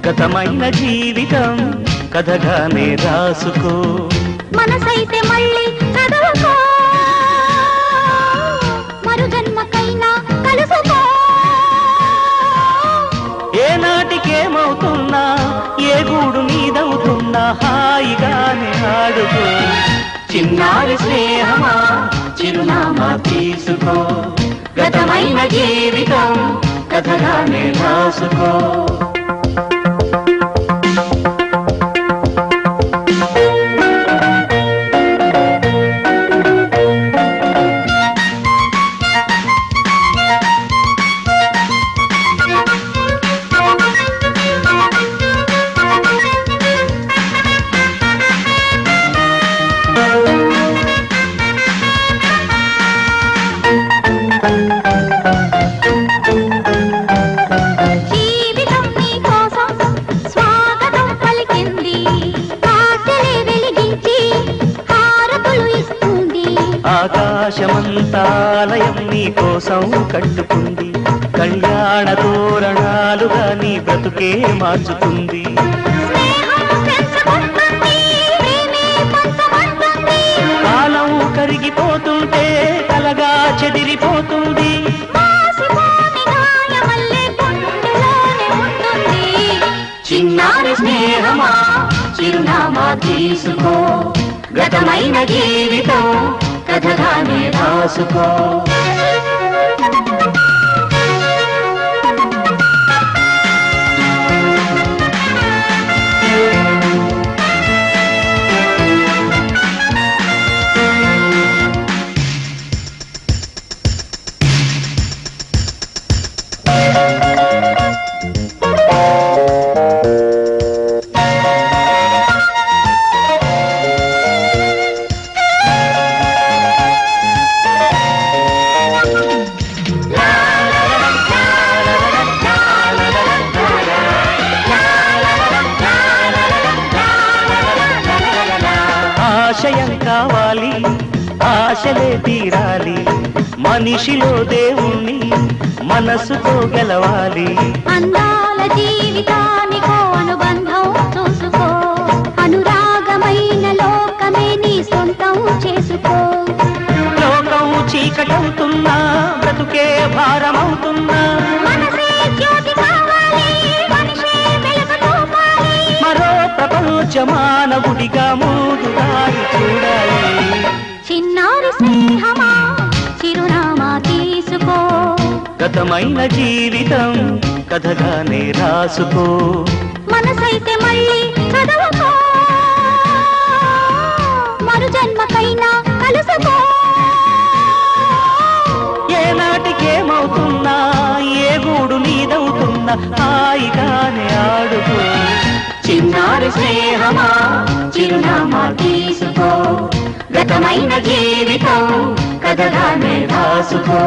గతమైన జీవితం కథగానే రాసుకో మనసైతే మళ్ళీ చదవకో మరు జన్మకైనా కలుసుకో ఏనాటికేమవుతున్నా ఏ గూడు నీదవుతున్నా హాయిగానే ఆడుకో చిన్నారి స్నేహమా చిరునామా తీసుకో గతమైన జీవితం కథగానే రాసుకో ఆకాశమంతాలయం నీ కోసం కట్టుకుంది కళ్యాణ తోరణాలుగా నీ బ్రతుకే మార్చుతుంది కాలం కరిగిపోతుంటే కలగా చెదిరిపోతుంది చిన్నారి స్నేహమా చిరునామా తీసుకో గతమైన జీవితం కథగానే రాసుకో ఆశయం కావాలి ఆశలే తీరాలి మనిషిలో దేవుణ్ణి మనసుతో గెలవాలి అందాల జీవితానికో అనుబంధం చూసుకో అనురాగమైన లోకమే నీ సొంతం చేసుకో లోకం చీకటవుతున్నా బ్రతుకే భారమవుతున్నా మనసే జ్యోతి కావాలి మనిషే వెలుగు చూపాలి మరో ప్రపంచ మానవుడిగా మూడు దారి చూడాలి చిన్నారి స్నేహమా చిరునామా తీసుకో గతమైన జీవితం కథగానే రాసుకో మనసైతే మళ్ళీ చదవకో మరు జన్మకైనా కలుసుకో ఏనాటికేమవుతున్నా ఏ గూడు నీదవుతున్నా హాయిగానే ఆడుకో చిన్నారి స్నేహమా చిరునామా తీసుకో గతమైన జీవితం కథగానే రాసుకో